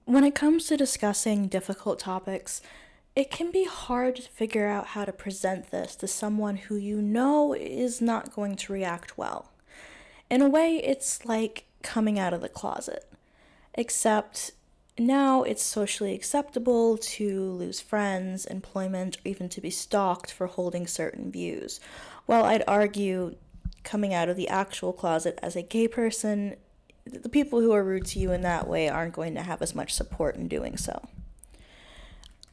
When it comes to discussing difficult topics, it can be hard to figure out how to present this to someone who you know is not going to react well. In a way, it's like coming out of the closet, except now it's socially acceptable to lose friends, employment, or even to be stalked for holding certain views. While I'd argue coming out of the actual closet as a gay person, the people who are rude to you in that way aren't going to have as much support in doing so.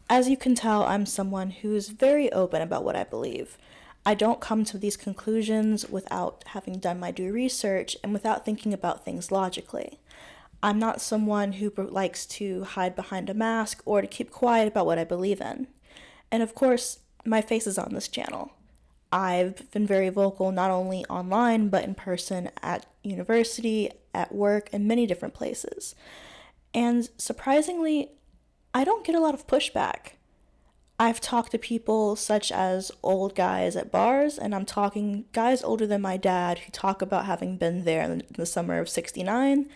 As you can tell, I'm someone who's very open about what I believe. I don't come to these conclusions without having done my due research and without thinking about things logically. I'm not someone who likes to hide behind a mask or to keep quiet about what I believe in. And of course, my face is on this channel. I've been very vocal not only online but in person at university, at work, and many different places. And surprisingly, I don't get a lot of pushback. I've talked to people such as old guys at bars, and I'm talking guys older than my dad who talk about having been there in the summer of '69,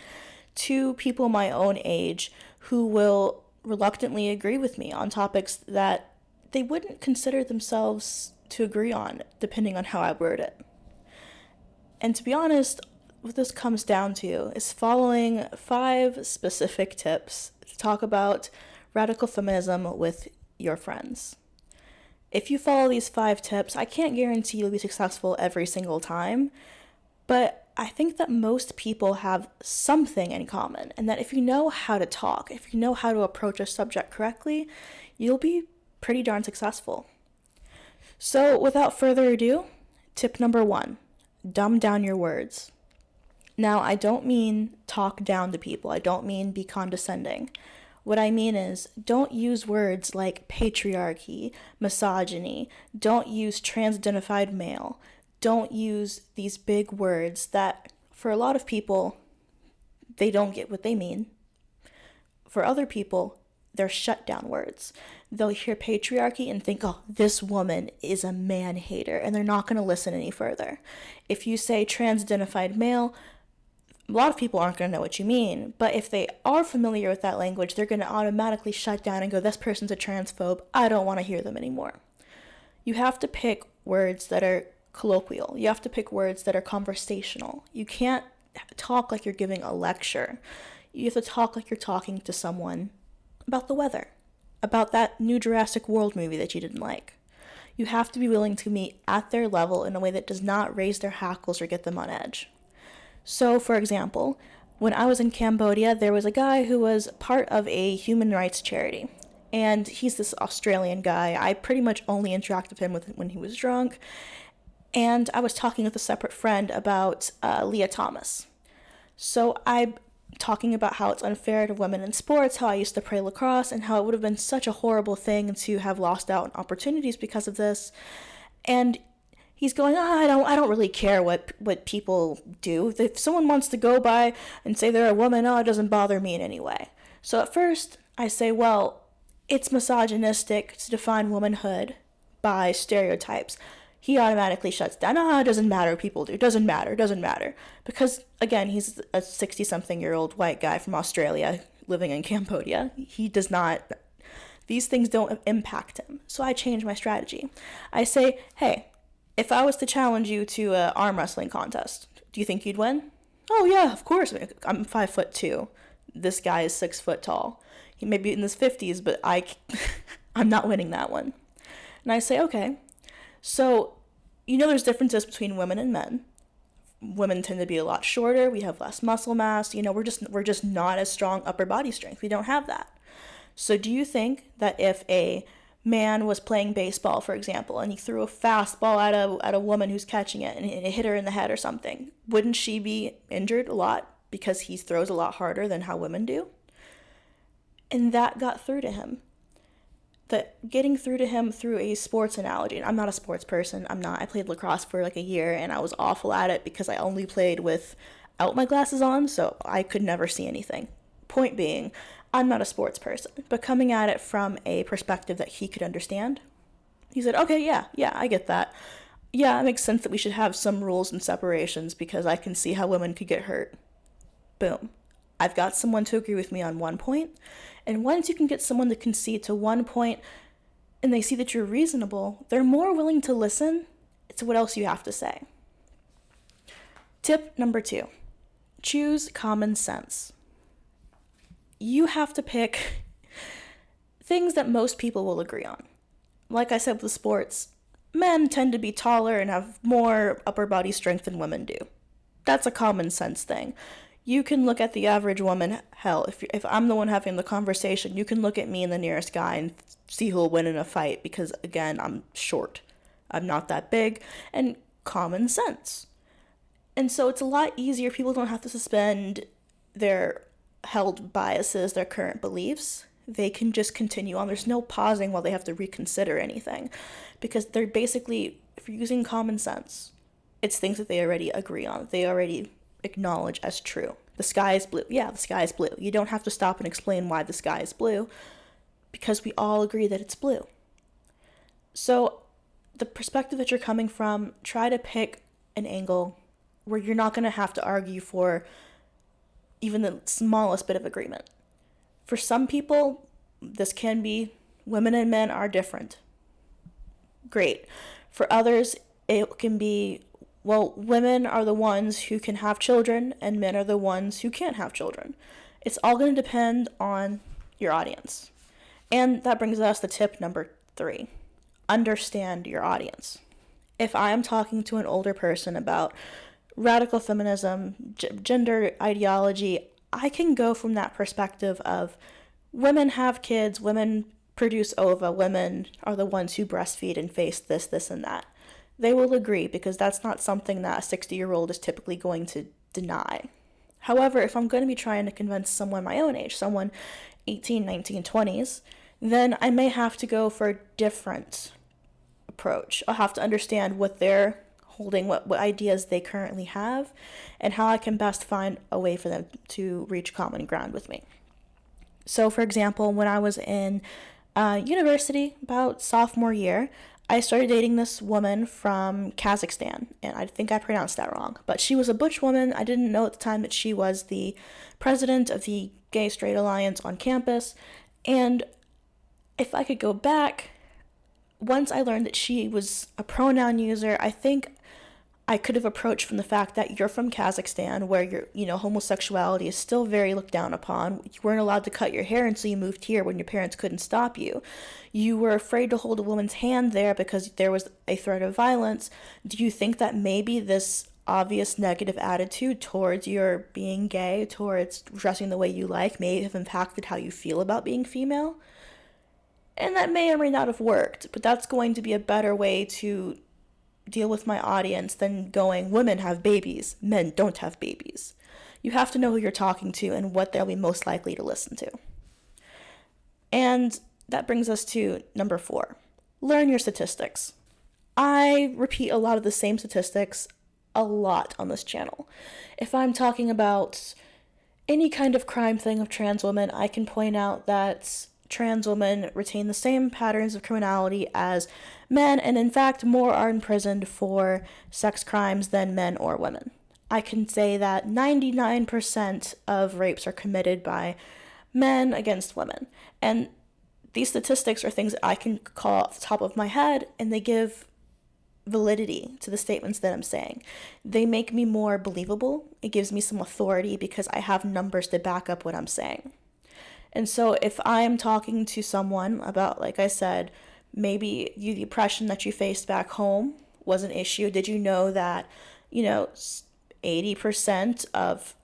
to people my own age who will reluctantly agree with me on topics that they wouldn't consider themselves to agree on, depending on how I word it. And to be honest, what this comes down to is following 5 specific tips to talk about radical feminism with your friends. If you follow these 5 tips, I can't guarantee you'll be successful every single time, but I think that most people have something in common, and that if you know how to talk, if you know how to approach a subject correctly, you'll be pretty darn successful. So, without further ado, tip number 1, dumb down your words. Now, I don't mean talk down to people, I don't mean be condescending. What I mean is, don't use words like patriarchy, misogyny, don't use trans-identified male, don't use these big words that, for a lot of people, they don't get what they mean. For other people, they're shut down words. They'll hear patriarchy and think, oh, this woman is a man hater, and they're not going to listen any further. If you say trans-identified male, a lot of people aren't going to know what you mean, but if they are familiar with that language, they're going to automatically shut down and go, this person's a transphobe, I don't want to hear them anymore. You have to pick words that are colloquial. You have to pick words that are conversational. You can't talk like you're giving a lecture. You have to talk like you're talking to someone about the weather, about that new Jurassic World movie that you didn't like. You have to be willing to meet at their level in a way that does not raise their hackles or get them on edge. So, for example, when I was in Cambodia, there was a guy who was part of a human rights charity. And he's this Australian guy. I pretty much only interacted with him when he was drunk. And I was talking with a separate friend about Leah Thomas. So I'm talking about how it's unfair to women in sports, how I used to play lacrosse, and how it would have been such a horrible thing to have lost out on opportunities because of this. And he's going, I don't really care what people do. If someone wants to go by and say they're a woman, it doesn't bother me in any way. So at first, I say, well, it's misogynistic to define womanhood by stereotypes. He automatically shuts down. It doesn't matter what people do. It doesn't matter. Because, again, he's a 60-something-year-old white guy from Australia living in Cambodia. He does not, these things don't impact him. So I change my strategy. I say, hey, if I was to challenge you to an arm wrestling contest, do you think you'd win? Oh, yeah, of course. I'm 5'2". This guy is 6 foot tall. He may be in his 50s, but I'm not winning that one. And I say, okay. So, there's differences between women and men. Women tend to be a lot shorter. We have less muscle mass. We're just not as strong upper body strength. We don't have that. So do you think that if a man was playing baseball, for example, and he threw a fastball at a woman who's catching it and it hit her in the head or something, wouldn't she be injured a lot because he throws a lot harder than how women do? And that got through to him. That getting through to him through a sports analogy. And I'm not a sports person. I played lacrosse for like a year and I was awful at it because I only played without my glasses on, so I could never see anything. Point being, I'm not a sports person, but coming at it from a perspective that he could understand, he said, okay, yeah, I get that. Yeah, it makes sense that we should have some rules and separations because I can see how women could get hurt. Boom. I've got someone to agree with me on one point, and once you can get someone to concede to one point and they see that you're reasonable, they're more willing to listen to what else you have to say. Tip number 2, choose common sense. You have to pick things that most people will agree on. Like I said with sports, men tend to be taller and have more upper body strength than women do. That's a common sense thing. You can look at the average woman, hell, if I'm the one having the conversation, you can look at me and the nearest guy and see who'll win in a fight because, again, I'm short. I'm not that big, and common sense. And so it's a lot easier. People don't have to suspend their held biases, their current beliefs. They can just continue on. There's no pausing while they have to reconsider anything because they're basically, if you're using common sense, it's things that they already agree on. They already acknowledge as true. The sky is blue. Yeah, the sky is blue. You don't have to stop and explain why the sky is blue because we all agree that it's blue. So the perspective that you're coming from, try to pick an angle where you're not going to have to argue for even the smallest bit of agreement. For some people, this can be women and men are different. Great. For others, it can be, well, women are the ones who can have children and men are the ones who can't have children. It's all going to depend on your audience. And that brings us to tip number 3. Understand your audience. If I am talking to an older person about radical feminism, gender ideology, I can go from that perspective of women have kids, women produce ova, women are the ones who breastfeed and face this, this, and that. They will agree because that's not something that a 60-year-old is typically going to deny. However, if I'm going to be trying to convince someone my own age, someone 18, 19, 20s, then I may have to go for a different approach. I'll have to understand what they're holding, what ideas they currently have, and how I can best find a way for them to reach common ground with me. So, for example, when I was in university, about sophomore year, I started dating this woman from Kazakhstan, and I think I pronounced that wrong, but she was a butch woman. I didn't know at the time that she was the president of the Gay Straight Alliance on campus, and if I could go back, once I learned that she was a pronoun user, I think I could have approached from the fact that you're from Kazakhstan, where homosexuality is still very looked down upon. You weren't allowed to cut your hair until you moved here when your parents couldn't stop you. You were afraid to hold a woman's hand there because there was a threat of violence. Do you think that maybe this obvious negative attitude towards your being gay, towards dressing the way you like, may have impacted how you feel about being female? And that may or may not have worked, but that's going to be a better way to deal with my audience than going, women have babies, men don't have babies. You have to know who you're talking to and what they'll be most likely to listen to. And that brings us to number 4. Learn your statistics. I repeat a lot of the same statistics a lot on this channel. If I'm talking about any kind of crime thing of trans women, I can point out that trans women retain the same patterns of criminality as men, and in fact, more are imprisoned for sex crimes than men or women. I can say that 99% of rapes are committed by men against women. And these statistics are things that I can call off the top of my head, and they give validity to the statements that I'm saying. They make me more believable. It gives me some authority because I have numbers to back up what I'm saying. And so if I'm talking to someone about, like I said, maybe the oppression that you faced back home was an issue. Did you know that, 80% of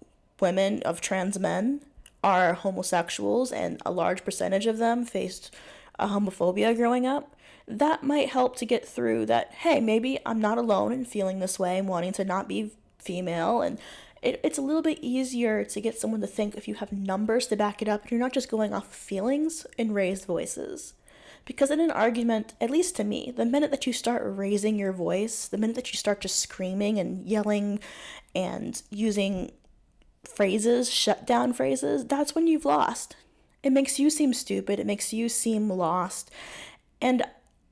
women, of trans men, are homosexuals and a large percentage of them faced homophobia growing up? That might help to get through that, hey, maybe I'm not alone in feeling this way and wanting to not be female, and it's a little bit easier to get someone to think if you have numbers to back it up and you're not just going off of feelings and raised voices. Because in an argument, at least to me, the minute that you start raising your voice, the minute that you start just screaming and yelling and using phrases, shut down phrases, that's when you've lost. It makes you seem stupid. It makes you seem lost. And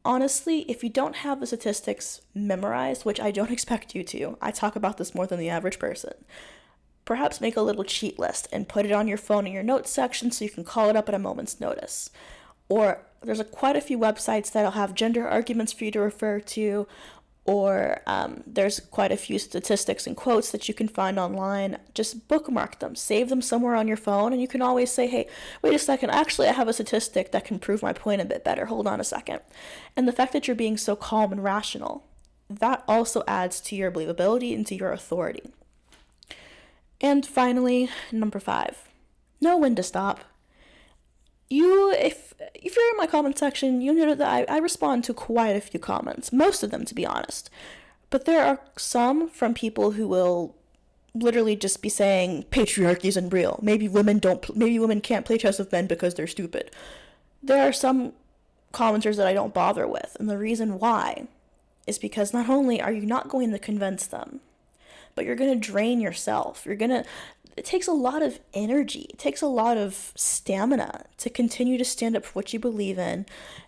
honestly, if you don't have the statistics memorized, which I don't expect you to, I talk about this more than the average person, perhaps make a little cheat list and put it on your phone in your notes section so you can call it up at a moment's notice. Or there's quite a few websites that'll have gender arguments for you to refer to, or there's quite a few statistics and quotes that you can find online. Just bookmark them, save them somewhere on your phone, and you can always say, hey, wait a second, actually I have a statistic that can prove my point a bit better, hold on a second. And the fact that you're being so calm and rational, that also adds to your believability and to your authority. And finally, number 5, know when to stop. If you're in my comment section, you'll know that I respond to quite a few comments, most of them to be honest. But there are some from people who will literally just be saying patriarchy isn't real. Maybe women can't play chess with men because they're stupid. There are some commenters that I don't bother with, and the reason why is because not only are you not going to convince them, but you're going to drain yourself. It takes a lot of energy. It takes a lot of stamina to continue to stand up for what you believe in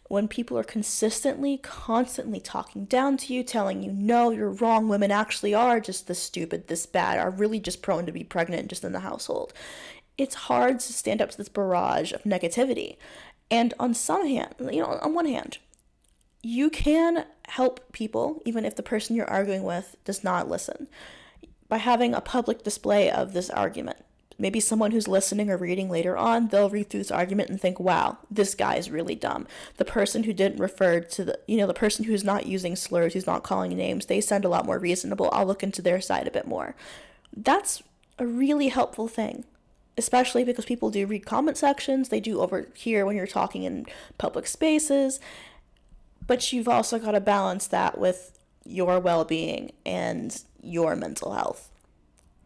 when people are constantly, constantly talking down to you, telling you, no, you're wrong. Women actually are just this stupid, this bad, are really just prone to be pregnant just in the household. It's hard to stand up to this barrage of negativity. And on one hand, you can help people even if the person you're arguing with does not listen, by having a public display of this argument. Maybe someone who's listening or reading later on, they'll read through this argument and think, wow, this guy is really dumb. The person who didn't refer to the person who's not using slurs, who's not calling names, they sound a lot more reasonable. I'll look into their side a bit more. That's a really helpful thing, especially because people do read comment sections. They do overhear when you're talking in public spaces. But you've also got to balance that with your well-being and your mental health.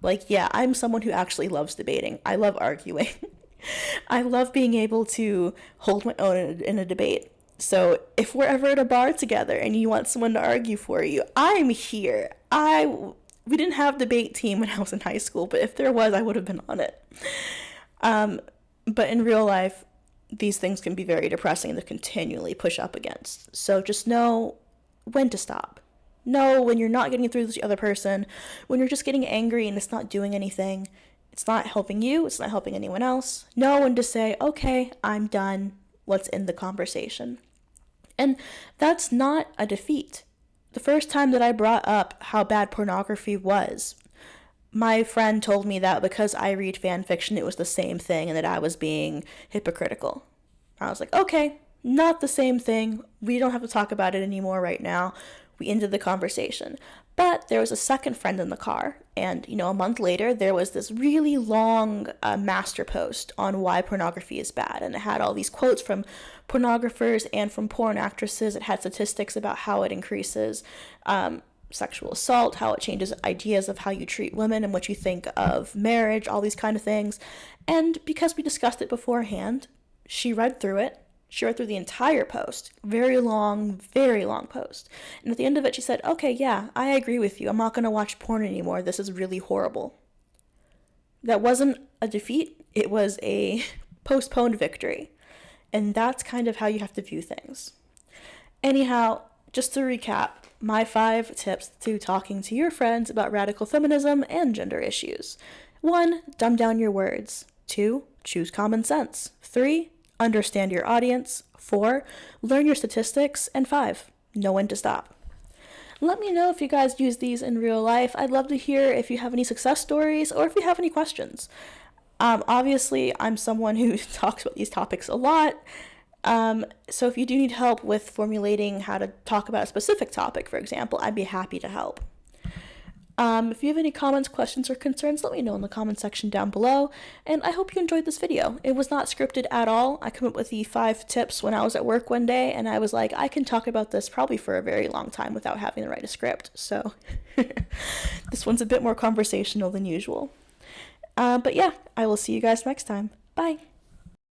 I'm someone who actually loves debating. I love arguing. I love being able to hold my own in a debate. So if we're ever at a bar together and you want someone to argue for you, I'm here. We didn't have a debate team when I was in high school, but if there was, I would have been on it. But in real life, these things can be very depressing to continually push up against. So just know when to stop. Know when you're not getting through to the other person, when you're just getting angry and it's not doing anything. It's not helping you, it's not helping anyone else. Know when to say, okay, I'm done, let's end the conversation. And that's not a defeat. The first time that I brought up how bad pornography was, my friend told me that because I read fan fiction, it was the same thing and that I was being hypocritical. I was like, okay, not the same thing. We don't have to talk about it anymore right now. We ended the conversation. But there was a second friend in the car, and a month later there was this really long master post on why pornography is bad, and it had all these quotes from pornographers and from porn actresses. It had statistics about how it increases sexual assault, how it changes ideas of how you treat women and what you think of marriage, all these kind of things. And because we discussed it beforehand, she read through it. She read through the entire post, very long post. And at the end of it, she said, okay, yeah, I agree with you. I'm not going to watch porn anymore. This is really horrible. That wasn't a defeat. It was a postponed victory. And that's kind of how you have to view things. Anyhow, just to recap, my 5 tips to talking to your friends about radical feminism and gender issues. 1, dumb down your words. 2, choose common sense. 3, understand your audience. 4, learn your statistics. And 5, know when to stop. Let me know if you guys use these in real life. I'd love to hear if you have any success stories or if you have any questions. Obviously, I'm someone who talks about these topics a lot. So if you do need help with formulating how to talk about a specific topic, for example, I'd be happy to help. If you have any comments, questions, or concerns, let me know in the comment section down below, and I hope you enjoyed this video. It was not scripted at all. I came up with the 5 tips when I was at work one day, and I was like, I can talk about this probably for a very long time without having to write a script, so this one's a bit more conversational than usual. But yeah, I will see you guys next time. Bye!